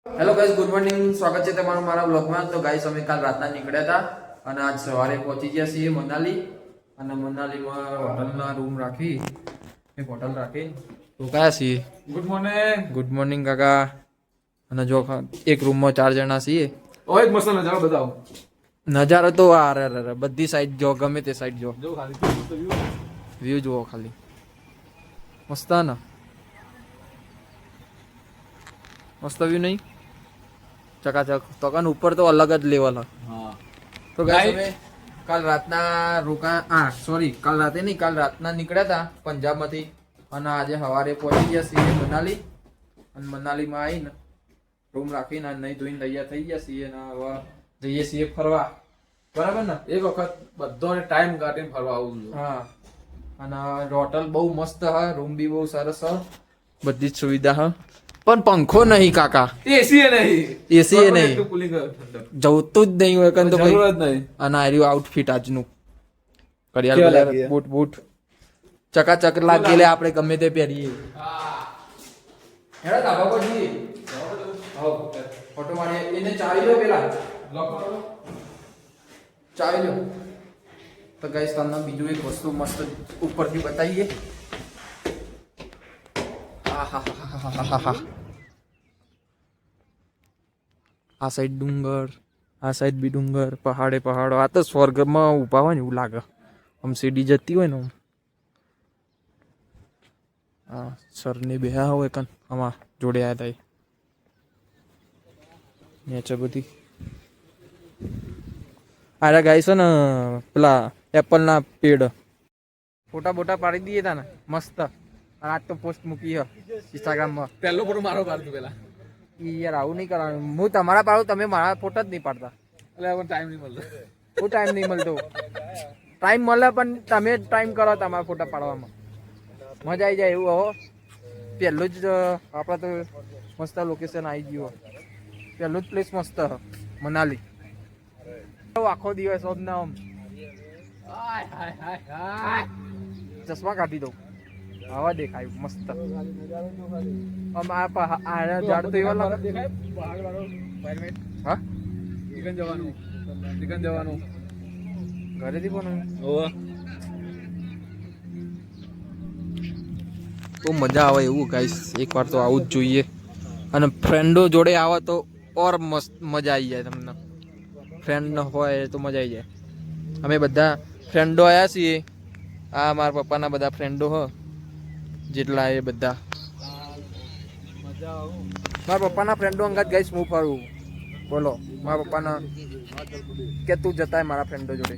Hello guys, good morning. સ્વાગત છે તમારું મારા બ્લોગમાં. તો ગાઈસ, અમે કાલ રાતના નીકળ્યા હતા અને આજ સવારે પહોંચી ગયા છીએ મનાલી. અને મનાલીમાં હોટલના રૂમ રાખી, એક હોટલ રાખી રોકાયા છીએ. Good morning. ગુડ મોર્નિંગ કાકા. અને જો એક રૂમમાં 4 જણા છીએ. ઓ એક મસ્ત નજારો બતાવો. નજારો તો આ બધી સાઈડ જો, ગમે તે સાઈડ જો, જો ખાલી વ્યૂ જુઓ ખાલી. મસ્ત ને? મસ્ત વ્યૂ નહીં? ચકાચક. તો કાન ઉપર તો અલગ જ લેવલ હ. હા. તો ગાઈસ, અમે કાલ રાતના કાલ રાતે નહીં, કાલ રાતના નીકળ્યા હતા પંજાબમાંથી અને આજે સવારે પહોંચી ગયા છીએ મનાલી. અને મનાલીમાં આવીને રૂમ રાખીને નહીં ધોઈને તૈયાર થઈ ગયા છીએ અને હવે જઈએ છીએ ફરવા. બરાબર ને? એક વખત બધાને ટાઈમ કાઢીને ફરવા આવું છું. હા. અને હોટલ બહુ મસ્ત હ, રૂમ બી બહુ સરસ હ, બધી જ સુવિધા હ. પણ પંખો નહીં કાકા, એસી નહીં. એસી નહીં, કુલિંગ જવતું જ નહીં હોય તો જરૂર જ નહીં. અને આર્યું આઉટફિટ આજનું ઘડિયાળ બૂટ બૂટ ચકાચક લાગેલે આપણે ગમે તે પહેરીએ. હેડો ધાબા પર જઈએ. ફોટો મારીએ. એને ચાવી લો પેલા, ચાવી લો. તો ગાઈસ, તમને બીજું એક વસ્તુ મસ્ત ઉપરથી બતાવીએ. આ સાઈડ ડુંગર, આ સાઈડ બી ડુંગર, પહાડે પહાડો. આ તો સ્વર્ગમાં ઊભા હોય ને એવું લાગે. આમ સીડી જતી હોય ને આમ. હા, સરને બેહા હોય કન આમાં જોડે આવ્યા હતા. નેચર બધી આરા ગાઈસ ને પેલા એપલના પેડ ફોટા બોટા પાડી દઈએ તા ને મસ્ત. આજ તો પોસ્ટ મૂકી હ ઇન્સ્ટાગ્રામમાં. પહેલો ફોટો મારો પાડતો પેલા. યાર આવું નહીં કરવાનું. હું તમારા પાડું, તમે મારા ફોટા જ નહીં પાડતા. એટલે હવે ટાઈમ નહીં મળતો. હું ટાઈમ નહીં મળતો. ટાઈમ મળે પણ તમે ટાઈમ કરો તમારા ફોટા પાડવામાં. મજા આવી જાય એવું. હો પહેલું જ આપણે તો મસ્ત લોકેશન આવી ગયું. પહેલું જ પ્લેસ મસ્ત હ મનાલી. આખો દિવસ આમ ચશ્મા કાઢી દઉં, હવા દેખાય મસ્ત. આમ આ ઝાડ તો એવા લાગે. હા, ચિકન જવાનું ઘરેથી પણ બહુ મજા આવે એવું ગાઈસ. એકવાર તો આવું જ જોઈએ. અને ફ્રેન્ડો જોડે આવે તો ઓર મસ્ત મજા આવી જાય. તમને ફ્રેન્ડ હોય તો મજા આવી જાય. અમે બધા ફ્રેન્ડો આવ્યા છીએ. આ મારા પપ્પાના બધા ફ્રેન્ડો હ જેટલા એ બધા મારા પપ્પાના ફ્રેન્ડો અંગાત ગાઈસ હું ફરું. બોલો, મારા પપ્પાના કે તું જતાય મારા ફ્રેન્ડો જોડે.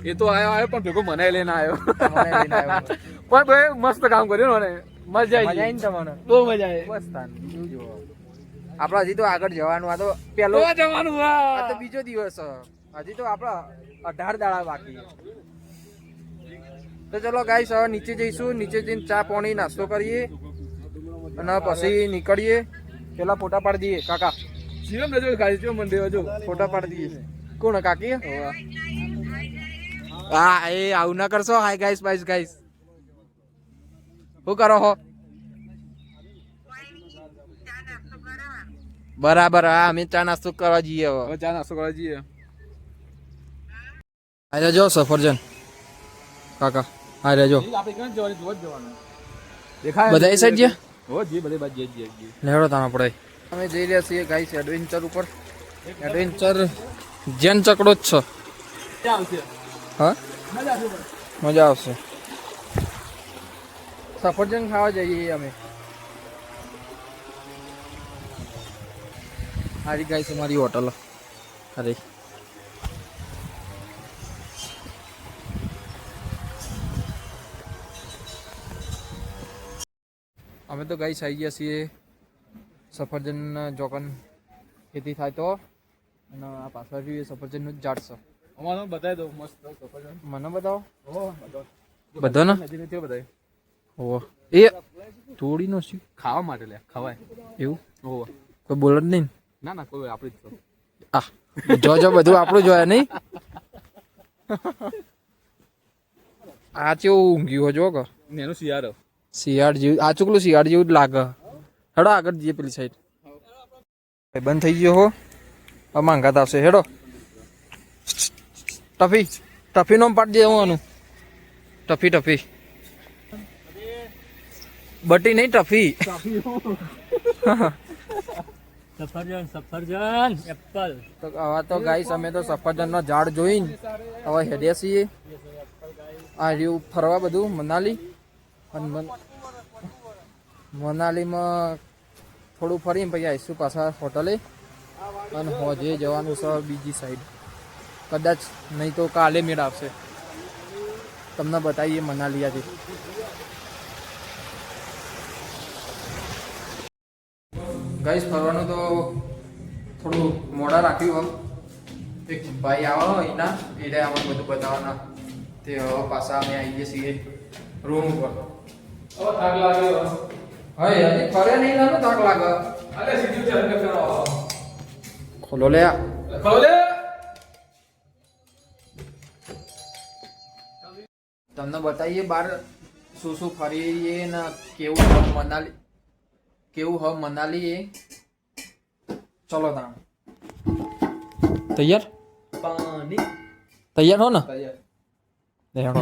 એ તો આવ્યો પણ ભેગો મને લઈને આવ્યો. મને લઈને આવ્યો. પણ ભાઈ મસ્ત કામ કર્યું ને. મજા આવી ને તમને? બહુ મજા આવી. બસ તાન શું જોવો. આપણે હજી તો આગળ જવાનું. આ તો પેલો જવાનું. આ તો બીજો દિવસ હ. હજી તો આપણા 18 દાડા બાકી. તો ચલો ગાઈસ, હવે નીચે જઈશું. નીચે જઈને ચા પાણી નાસ્તો કરીએ અને પછી નીકળીએ. પેલા ફોટા પાડી દઈએ કાકા. શિવમ રજો ગાડી જો મંદિર જો ફોટા પાડી દઈએ. કોણ કાકી? હા, એ આવું ના કરશો. હાય ગાઈસ, બાઈસ ગાઈસ. શું કરો હો? બરાબર. હા, અમે ચા નાસ્તો કરવા જઈએ. હવે ચા નાસ્તો કરવા જઈએ. આ રહેજો સફરજન કાકા. આ રહેજો. આપણે ક્યાં જવાનું? જોવા જ જવાનું. દેખાય બધા એ સાઈડ ગયા? હો જી બધે બાદ જઈએ. લેડો તાણા પડે. અમે જઈ રહ્યા છીએ ગાઈસ એડવેન્ચર ઉપર. એડવેન્ચર જેન ચકડો જ છે. ક્યાં આવશે? હા, મજા આવશે. મજા આવશે. સફરજન ખાવા જઈએ અમે. હારી ગાઈસ અમારી હોટલ. અરે અમે તો ગાઈસ આવી ગયા છીએ સફરજન જોકન ખેતી થાય તો. અને આ પાછળ જોઈએ સફરજનનું જ ઝાડ છે. અમારો બતાવી દો મસ્ત સફરજન. મને બતાવો. હો બધો ને? નદી નથી બતાવી. ઓહો, એ તોડી નો શું ખાવા માટે લે ખવાય એવું? ઓહો. કોઈ બોલ જ નહીં. ના ના કોઈ આપણી જ તો. આ જો બધું આપણું જોયા નહીં. આ કેવું ઊંઘ્યું જો કે એનું શિયાળો શિયાળ જેવું. આ ચૂકલું શિયાળ જેવું જ લાગે. હેડો આગળ જઈએ પેલી સાઈડ. બંધ થઈ ગયો હો માંગાત આવશે હેડો ટફી નો પાડી દેવાનું ટફી બટી નહીં ટફી સફરજન એપલ તો હવે તો ગાઈસ અમે તો સફરજન નો ઝાડ જોઈને હવે હેડ્યા છીએ આ રહ્યું ફરવા બધું મનાલી અને મનાલીમાં થોડું ફરીને પછી આવીશું પાછા હોટલે અને હોજે જવાનું છે બીજી સાઈડ કદાચ નહીં તો કાલે મેળ આવશે તમને બતાવીએ મનાલી આજે ગાઈસ ફરવાનું તો થોડું મોડા રાખ્યું એક ભાઈ આવો એના એટલે આમાં બધું બતાવવાના તે હવે પાછા અમે આવીએ છીએ રૂમ ઉપર થાક લાગ્યો હા હજી ફરે નહીં લાગે થાક લાગે અરે સીધું ચાલ કે ફેરો ખોલો લે તમને બતાવીએ બાર શું ફરીએ ને કેવું મનાલી એ ચલો તા તૈયાર તૈયાર હો ને તૈયાર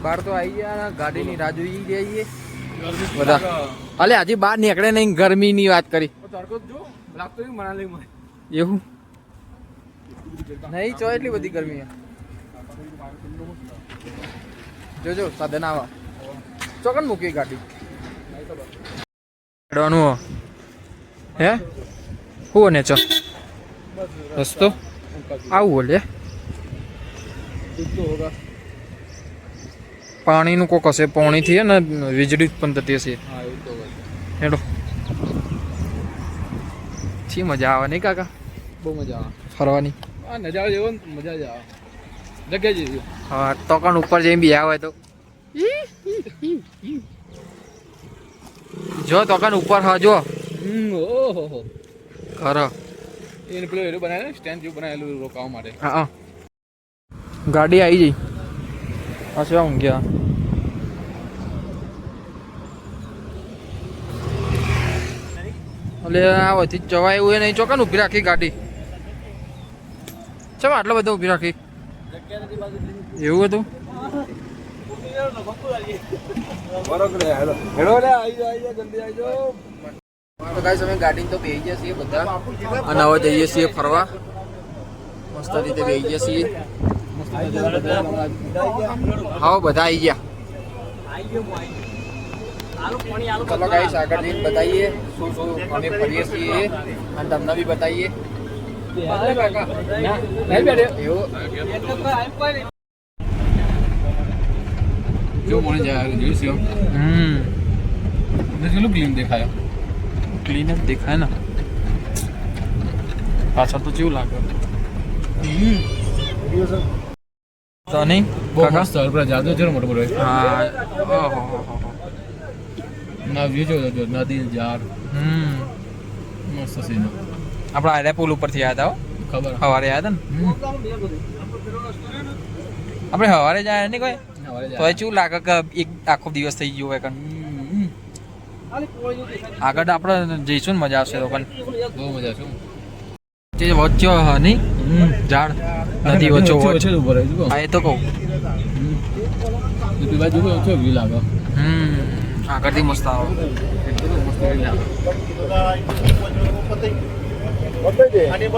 બાર તો આવી ગયા ગાડીની રાહ જોઈ જઈએ બધા અલે હજી બહાર નીકળે નહીં ગરમીની વાત કરી એવું નહીં ચો એટલી બધી ગરમી જોજો સાધન આવા ચોકન મૂકી ગાડી હે હું ને ચો રસ્તો આવું બોલે પાણીનું કોક હશે પાણીથી ને વીજળી ઉત્પન્ન થતી હશે હેડો શી મજા આવે નહીં કાકા બહુ મજા આવે ફરવાની આ નજારો જેવો મજા જ આવે જગ્યા જેવી હા તો કણ ઉપર જઈને બી આવે તો જો તો કણ ઉપર હા જો ઓહો ખરો એને પેલું એનું બનાવેલું સ્ટેન્ડ જેવું બનાવેલું રોકાવા માટે હા ગાડી આવી જઈ પાછું આવું ગયા એટલે આવતી જવાય એવું એ નહીં ચોકન ઊભી રાખી ગાડી ચમ આટલો બધો ઊભી રાખી એવું હતું તો ગાઈસ અમે ગાડીને તો બેસી ગયા છીએ બધા અને હવે જઈએ છીએ ફરવા મસ્ત રીતે બેસી ગયા છીએ હા બધા આવી ગયા ચલો ગાઈસ આગળ જઈને બતાવીએ શું અમે ફરીએ છીએ અને તમને બી બતાવીએ જો મને જોઈશું કેટલું ક્લીન દેખાય ક્લીન જ દેખાય ને પાછળ તો કેવું લાગે તો નહીં બહુ મસ્ત પેલા જાદુ છે મોટો મોટો હા ના વ્યૂ જો નદી ઝાડ મસ્ત સીન આપણા આર્યા પુલ ઉપરથી આવ્યા હતા ખબર સવારે આવ્યા હતા ને આપણે સવારે જાય નહીં કોઈ તો કેવું લાગે કે એક આખો દિવસ થઈ ગયો હોય આગળ આપણે જઈશું ને મજા આવશે તો પણ બહુ મજા છે જે વચ્ચે હા નહીં ઝાડ નદી વચ્ચે ઉપર હા એ તો કહું બાજુ ઓછો વ્યૂ લાગે આગળથી મસ્ત આવે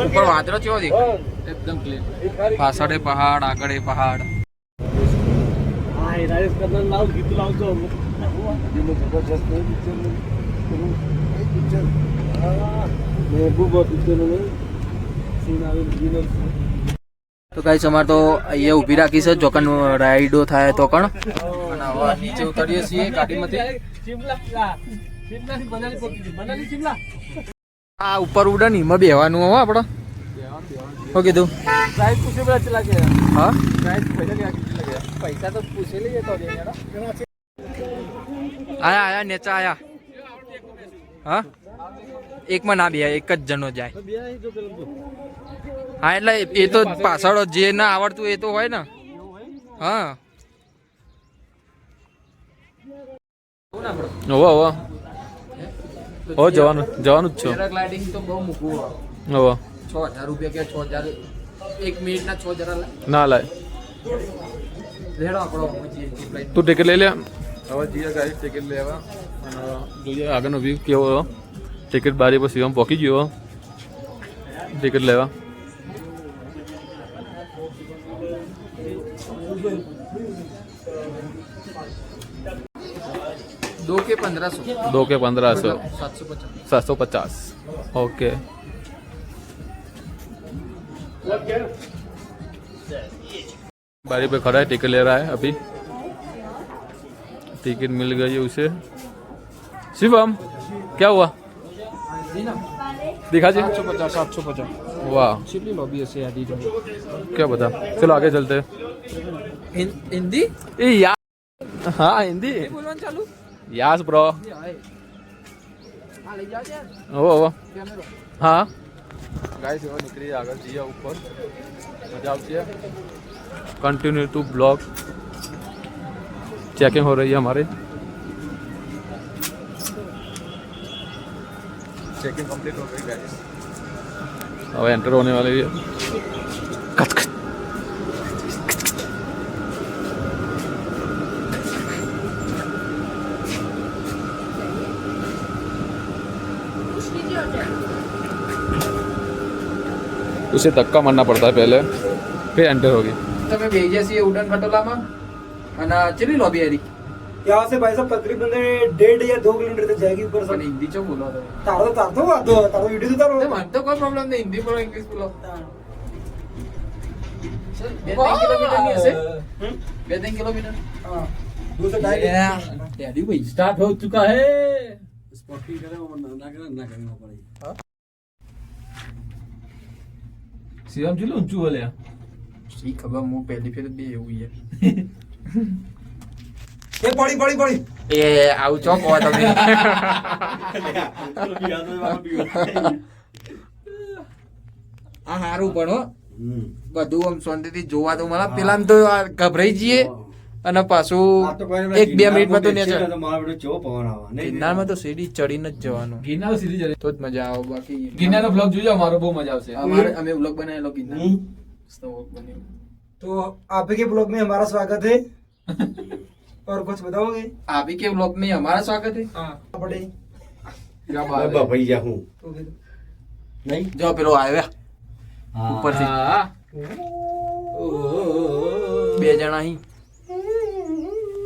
ઉપર વાદળો કેવો દેખાય એકદમ ક્લીન પાછળ પહાડ આગળ પહાડ તો ગાઈસ અમારે તો અહીંયા ઊભી રાખી છે જોકન રાઈડો થાય તો કણ અને હવે નીચે ઉતરીએ છીએ ગાડીમાંથી આ ઉપર ઉડે ને એમાં બેવાનું હો આપણે શું કીધું હા પૈસા તો પૂછી લઈએ તો આયા નેચા આયા હા એકમાં ના બે એક જ જણો જાય હા એટલે એ તો પાછળ જે ના આવડતું એ તો હોય ને હા હો જવાનું જવાનું જ છો પેરાગ્લાઇડિંગ તો બહુ મૂકવું હવે 6,000 રૂપિયા કે 6,000 એક મિનિટના 6,000 ના લાય લેડો આપણો પહોંચીએ ફ્લાઇટ તું ટિકિટ લઈ લે હવે જઈએ ગાડી ટિકિટ લેવા અને જોઈએ આગળનો વ્યૂ કેવો ટિકિટ બારી પર શિવમ પહોંચી ગયો ટિકિટ લેવા 2 के 1,500 2 के 1500 750 750 ओके बारी पे खड़ा है टिकट ले रहा है अभी टिकट मिल गई है उसे शिवम क्या हुआ दिखा जी 750 वाह चिपली लॉबी से आदि जो क्या बता चलो आगे चलते हैं हिंदी ए यार हाँ हिंदी बोलवान चालू यस ब्रो ले जाओ यार ओ कैमरा हाँ गाइस वो निकली आगे जिया ऊपर मजा આવશે कंटिन्यू टू ब्लॉग चेकिंग हो रही है हमारे चेकिंग कंप्लीट हो गई गाइस अब एंटर होने वाले है कच कच उसे धक्का मारना पड़ता है पहले फिर एंटर होगी તમે બેહી જશે ઉડન ખટોલામાં અને ચેલી લોબી આરી यहाँ से भाई साहब तकरीबन 1.5 या 2 किलोमीटर तक जाएगी ऊपर પણ सब હિન્દી ચો બોલો તમે तारो वीडियो तो મને તો કોઈ પ્રોબ્લેમ નહીં હિન્દી બોલો ઇંગ્લિશ બોલો સર 2-3 કિલોમીટર ની હશે 2-3 કિલોમીટર हाँ 2 से 2.5 ડેડી ભાઈ स्टार्ट हो चुका है स्पॉटिंग करे वो ना करना पड़ेगा शिवम जी ऊंचू बोले સી ખબર હું પહેલી ફેર બે એવું યાર ये पड़ी એ આવું ચોક હોય તમે આ હારું પણ હો બધું આમ શાંતિથી જોવા તો મળે પેલા તો આ ગભરાઈ જઈએ અને પાછું 1-2 મિનિટમાં તો નેચર ગિરનારમાં તો સીડી ચડીને જ જવાનું गिरनार सीधी चले તો જ મજા આવે બાકી गिरनार નો ब्लॉग જોજો અમારો બહુ મજા આવશે हमारे हमें व्लॉग बनाएलो गિરનાર मस्त व्लॉग बनेलो तो आपके ब्लॉग में हमारा स्वागत है और कुछ बताओगे आप ही के व्लॉग में हमारा स्वागत है हाँ बड़े क्या बात है भैया हूँ तो फिर नहीं जो पेलो आया ऊपर से हाँ। બે જણા અહીં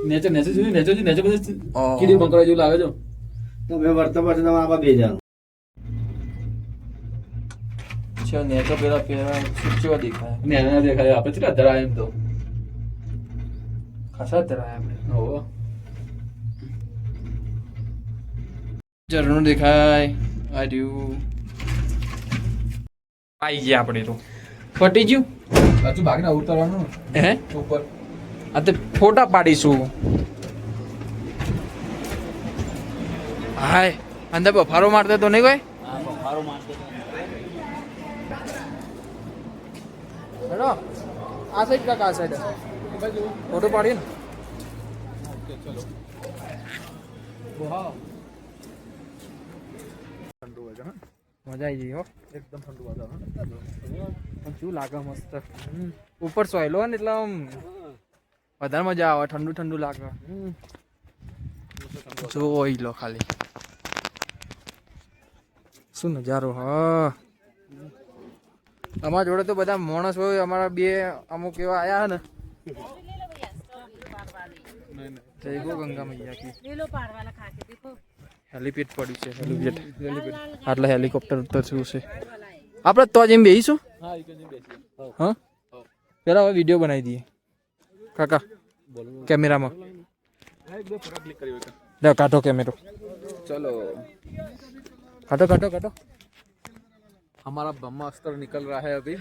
નેચર નેચર જોયું નેચર જોયું નેચર બધું ઓહ. કીડી બંકરા જેવું લાગે છે तो मैं वर्तमान वर्ष में आप बेजा છે ને તો પેલા પેલા સુચવા દેખાય ને એને દેખાય આપણે કેટલા ધરાય એમ તો ખાસા તરાય આપણે ઓહો ઝરણું દેખાય આર્યું આઈ ગયા આપણે તો પટી ગયું હજુ ભાગના ઉતરવાનું હે ઉપર આ તો ફોટા પાડીશું હાય અંદર બફારો મારતો તો નહીં કોઈ હેલો આ સાઈડ કાકા આ સાઈડ ફોટો પાડીએ ને મજા આવી ગઈ હો એકદમ ઠંડુ વાતાવરણ પણ શું લાગે મસ્ત ઉપર સોયલો ને એટલે આમ વધારે મજા આવે ઠંડુ ઠંડુ લાગે જોઈ લો ખાલી શું નજારો હા અમારા જોડે તો બધા માણસ હોય અમારા બે અમુક એવા આયા ને જય ગો ગંગા મૈયા કી હેલિપેડ પડ્યું છે હેલિપેડ આટલા હેલિકોપ્ટર ઉતરશું છે આપણે તો જ એમ બેસીશું હા એક જ બેસી હા પેલા હવે વિડીયો બનાવી દઈએ કાકા કેમેરામાં એક બે ફોટો ક્લિક કરી હોય લે કાઢો કેમેરો चलो કાઢો કાઢો કાઢો हमारा ब्रह्मास्त्र निकल रहा है अभी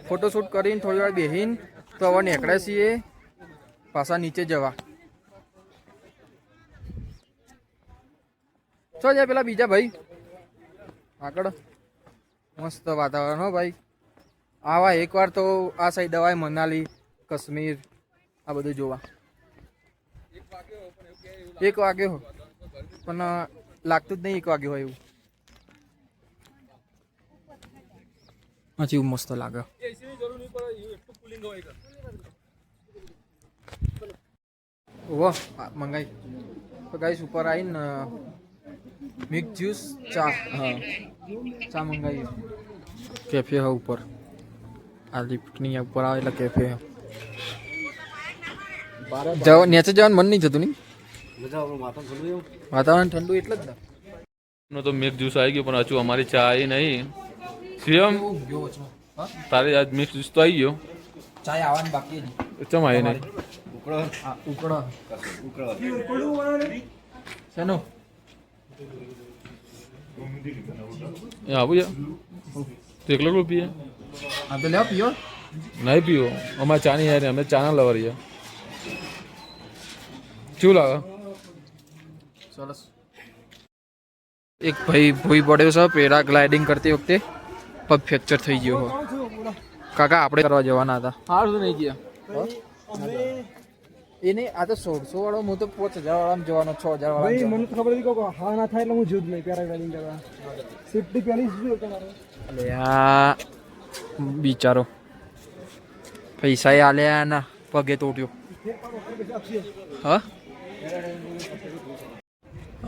ફોટોશૂટ કરીને થોડી વાર બેહીને તો હવે નીકળે છીએ પાછા નીચે જવા છો જાય પેલા બીજા ભાઈ આગળ મસ્ત વાતાવરણ હો ભાઈ આવા એકવાર તો આ સાઈડ અવાય મનાલી કાશ્મીર આ બધું જોવા 1 વાગ્યો પણ લાગતું જ નહીં 1 વાગ્યો હોય એવું. હજી મસ્ત લાગે. વાહ મંગાઈ તો ગાઈસ ઉપર આવીને મિક્સ જ્યુસ ચા ચા મંગાવી કેફે હ ઉપર આ લિફ્ટની ઉપર આવે એટલે કેફે હ જવા નીચે જવાનું મન નહીં થતું નહીં વાતાવરણ ઠંડુ એટલે જ નો તો મિક્સ જ્યુસ આવી ગયો પણ હજુ અમારી ચા આવી નહીં. શિવમ તારે આજ મિક્સ જ્યુસ તો આવી ગયો, ચાય આવવાની બાકી હતી. ચમ આવી નહીં? ઉકળો શેનો એ આવું છે તો એકલો એકલો પીએ? હા તો લેવા પીઓ. નહીં પીવો, અમારે ચા નહીં યાર, અમે ચાના લવર છીએ. શું લાગે? સરસ. એક ભાઈ ભૂઈ પડ્યો છે પેરા ગ્લાઇડિંગ કરતી વખતે પગ ફ્રેક્ચર થઈ ગયો હો. કાકા આપણે કરવા જવાના હતા. સારું તો નહીં ગયા એ નહીં, આ તો 1600 વાળો, હું તો 5000 વાળામાં જવાનો, 6000 ભાઈ વાળા. મને તો ખબર હતી કે હા ના થાય એટલે હું જોયું જ નહીં પેરાગ્લાઇડિંગ કરવા. સેફટી પહેલી જ જોયું તમારે. અલે આ બિચારો પૈસા આલ્યા ના પગે તોટ્યો. હા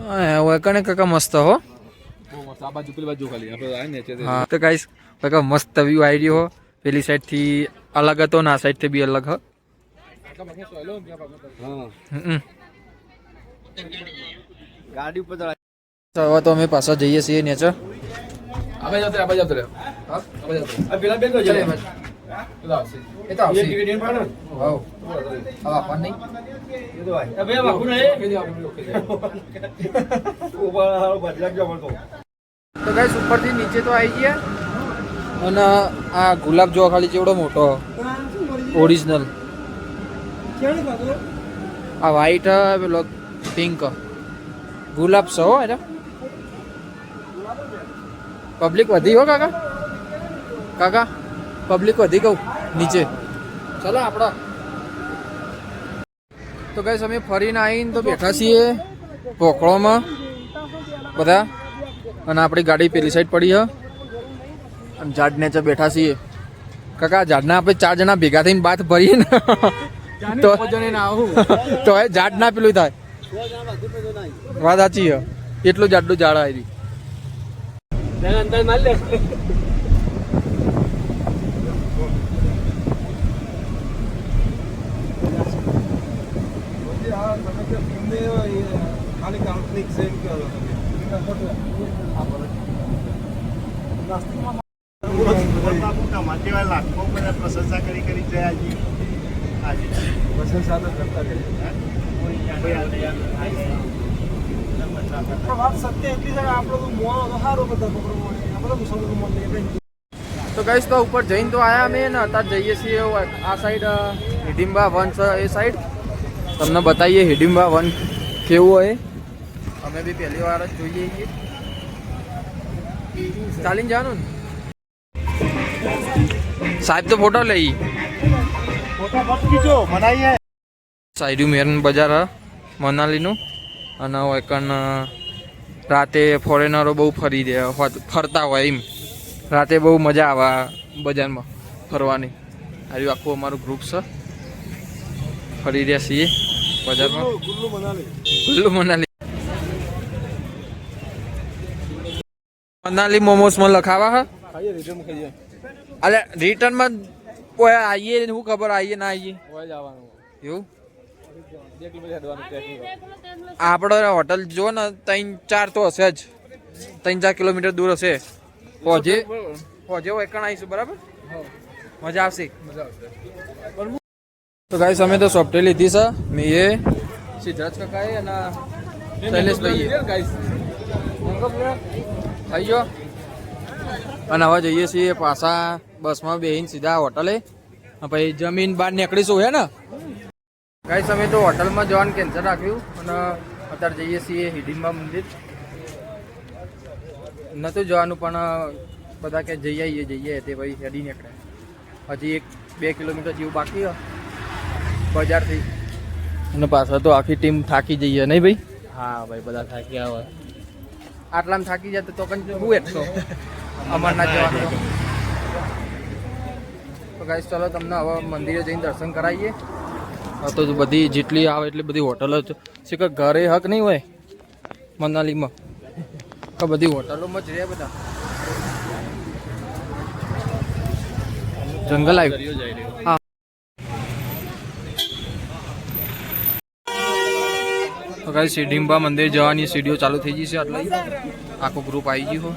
હા કને કાકા મસ્ત હો. બહુ મસ્ત. આ બાજુ પેલી બાજુ ખાલી આપણે આ નીચે હા તો ગાઈસ કાકા મસ્ત વ્યૂ આવી રહ્યો હો. પેલી સાઈડ થી અલગ હતો ને આ સાઈડ થી બી અલગ હ. ગાડી ઉપર ચડાય. હવે તો અમે પાછા જઈએ છીએ નેચર. આપણે જતો રે, આપણે જતો રે. હા આપણે જતો રે. આ પેલા બેન તો ચાલ જલે. એમ જ. પેલા આવશે. એ તો આવશે. એક ટિકિટ પણ વાવ હવે આપણ નહીં. એ તો ભાઈ. એ ભાઈ બાપુ નહીં. ઓકે જી, આપણે ઓકે જી. ઉપર હાલો બદલાક જો મળતો. તો ગાઈસ ઉપરથી નીચે તો આવી ગયા અને આ ગુલાબ જો ખાલી જેવડો મોટો ઓરિજિનલ. આ વ્હાઈટ પેલો પિંક ગુલાબ છે હો. એટલે પબ્લિક વધી હો કાકા. કાકા પબ્લિક વધી કહું નીચે. ચાલો આપણા તો ગાઈસ અમે ફરીને આવીને તો બેઠા છીએ પોકળોમાં બધા અને આપણી ગાડી પેલી સાઈડ પડી હ અને ઝાડ નીચે બેઠા છીએ. કાકા ઝાડના આપણે 4 જણા ભેગા થઈને બાત ભરીએ ને તો તો એ ઝાડ ના પેલું થાય. વાત સાચી હ. એટલું જાડું ઝાડ આવી. અંદર માર લે. ખાલી કાલ્પનિક છે એમ કહેવાય. પ્રશંસા કરી જયા છીએ આજે પ્રશંસા તો કરતા રહીએ. વાત સત્ય એટલી છે આપણો તો મોણો તો સારો બધા પકડો મોણે આપણે મુસાફરો મોણ લઈએ. તો ગાઈસ તો ઉપર જઈને તો આયા અમે ને અત્યારે જઈએ છીએ આ સાઈડ હિડિંબા વન છે એ સાઈડ. તમને બતાવીએ હિડિંબા વન કેવું હોય. અમે બી પહેલી વાર જ જોઈએ છીએ. ચાલીને જવાનું ને સાહેબ તો ફોટો લઈ. ફોટા મત ખીચો બનાવીએ. સાઈડ મેરન બજાર હ મનાલીનું અને એકન રાતે ફોરેનરો બહુ ફરી દે ફરતા હોય એમ. રાતે બહુ મજા આવે આ બજારમાં ફરવાની. આવ્યું આખું અમારું ગ્રુપ છે ફરી રહ્યા છીએ બજારમાં. કુલ્લુ મનાલી મનાલી મોમોસમાં લખાવા હા. ખાઈએ રિટર્ન ખાઈએ. અલે રિટર્નમાં કોઈ આવીએ શું ખબર આવીએ ના આવીએ હોય જવાનું. એવું. 2 કિલોમીટર હેડવાનું ટ્રેકિંગ. આપણે હોટલ જો ને 3-4 તો હશે જ. 3-4 કિલોમીટર દૂર હશે. પહોંચે હોય કણ આવીશું બરાબર. મજા આવશે. મજા આવશે. તો ગાઈસ અમે તો સોફ્ટવેર લીધી છે. મેં એ સિદ્ધાર્થ કાકાએ અને શૈલેષભાઈએ ગાઈસ થઈ ગયો. અને હવે જઈએ છીએ પાછા બસમાં બેહીને સીધા હોટલે. પછી જમીન બહાર નીકળીશું હે ને. ગાઈસ અમે તો હોટલમાં જવાનું કેન્સલ રાખ્યું અને અત્યારે જઈએ છીએ હિડિંબા મંદિર. નહોતું જવાનું પણ બધા કે જઈ આવીએ તે ભાઈ હેડી નીકળે. હજી 1-2 કિલોમીટર જેવું બાકી બજારથી અને પાછા તો આખી ટીમ થાકી જઈએ નહીં ભાઈ? હા ભાઈ બધા થાકી આવે. આટલામાં થાકી જાય તો કંઈ શું 100 અમરનાથ જવાનું. તો ગાઈસ ચલો તમને હવે મંદિરે જઈને દર્શન કરાવીએ. તો બધી જેટલી આવે એટલી બધી હોટલો છે કે ઘરે હક નહીં હોય મનાલીમાં, તો બધી હોટલોમાં જ રહે બધા. જંગલ આવ્યું. હા તો ગાઈસ સીડીમ્બા મંદિર જવાની સીડીઓ ચાલુ થઈ ગઈ છે. એટલે આખું ગ્રુપ આવી ગયું.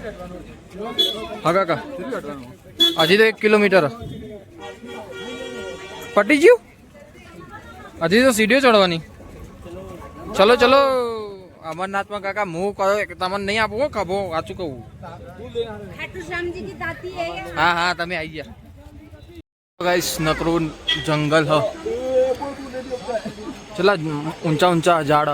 હા કાકા હજી તો 1 કિલોમીટર પટી ગયું. હજી તો સીડીઓ ચડવાની. ચલો ચલો અમરનાથમાં કાકા હું કહો તમને નહીં આપવો ખભો સાચું કહું. હા હા તમે આવી ગયા. ગાઈસ નકરું જંગલ હ ચલા ઊંચા ઊંચા ઝાડ.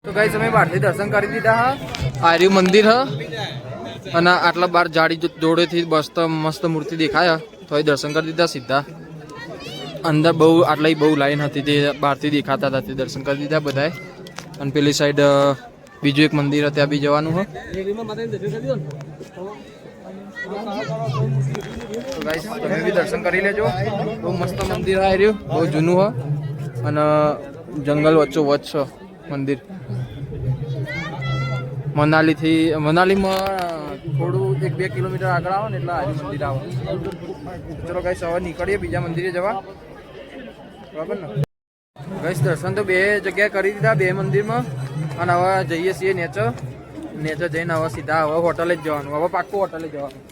તો ગાઈસ અમે બહારથી દર્શન કરી દીધા હા. આર્યુ મંદિર હ અને આટલા બાર જાડી જોડેથી મસ્ત મૂર્તિ દેખાય તો એ દર્શન કરી દીધા સીધા. અંદર બહુ આટલા બહુ લાઈન હતી તે બહારથી દેખાતા હતા તે દર્શન કરી દીધા બધાએ. અને પેલી સાઈડ બીજું એક મંદિર ત્યાં બી જવાનું હ. તો ગાઈસ તમે બી દર્શન કરી લેજો. બહુ મસ્ત મંદિર આવ્યું, બહુ જૂનું હ અને જંગલ વચ્ચો વચ્ચ મંદિર. મનાલીમાં થોડું 1-2 કિલોમીટર આગળ આવો ને એટલે આર્યુ મંદિર આવો. ચલો ગાઈસ હવે નીકળીએ બીજા મંદિરે જવા. બરાબર ને ગાઈસ દર્શન તો 2 જગ્યાએ કરી દીધા, 2 મંદિરમાં. અને હવે જઈએ છીએ નેચર જઈને હવે સીધા હવે હોટલે જ જવાનું. હવે પાક્કું હોટલે જવાનું.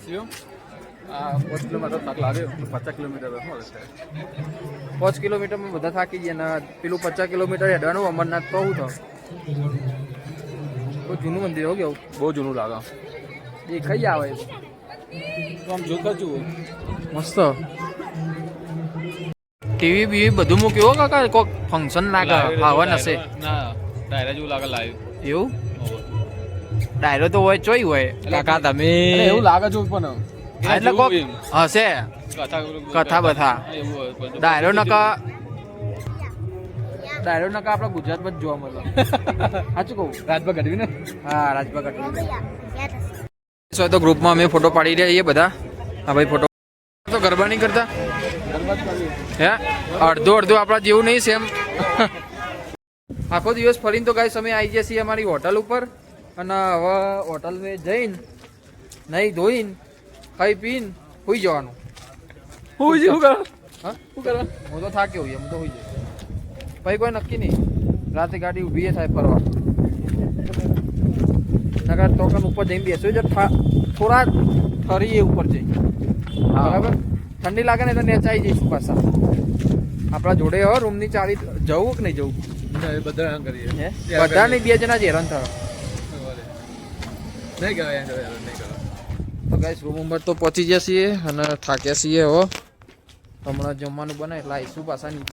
5 કિલોમીટર થાક લાગ્યો. 50 કિલોમીટર 5 કિલોમીટરમાં બધા થાકી ગયા ને પેલું 50 કિલોમીટર હેડવાનું અમરનાથ તો શું થયું. બહુ જૂનું મંદિર હો કેવું. બહુ જૂનું લાગે. દેખાઈ આવે આમ જોતા જુઓ મસ્ત. ટીવી બીવી બધું મૂક્યું હો કાકા. કોઈક ફંક્શન લાગે હવન હશે. ના ડાયરા જેવું લાગે લાઈવ. એવું ડાયરો તો હોય ચોઈ હોય કાકા તમે એવું લાગે છે પણ એટલે કોક હશે કથા બથા. ડાયરો નકા આપણા ગુજરાતમાં જ જોવા મળે. સાચું કહું રાજભા ગઢવી ને. હા રાજભા ગઢવી. તો ગ્રુપમાં અમે ફોટો પાડી રહ્યા છીએ બધા. હા ભાઈ ફોટો તો ગરબા નહીં કરતા હે અડધો આપણા જેવું નહીં સેમ. આખો દિવસ ફરીને તો ગાઈસ અમે આવી ગયા છીએ અમારી હોટલ ઉપર. અને હવે હોટલ મેં જઈને નહીં ધોઈને ખાઈ પીને સુઈ જવાનું. હું શું કરો? હા શું કરો? હું તો થાક્યો હું તો સુઈ જાય. ભાઈ કોઈ નક્કી નહીં રાતે ગાડી ઊભી થાય ફરવા. નકર ટોકન ઉપર જઈને બેસો જ થોડા ઠરીએ ઉપર જઈ. બરાબર ઠંડી લાગે ને તો નેચાઈ જઈશું પાછા. આપણા જોડે હો રૂમની ચાવી જવું કે નહીં જવું? બધા કરીએ બધા નહીં 2 જણા જ હેરાન થયો. નહીં કરાય નહીં કરો. તો ગાઈસ રૂમ ઉપર તો પહોંચી ગયા છીએ અને થાક્યા છીએ. હવે હમણાં જમવાનું બનાય એટલે આવીશું પાછા.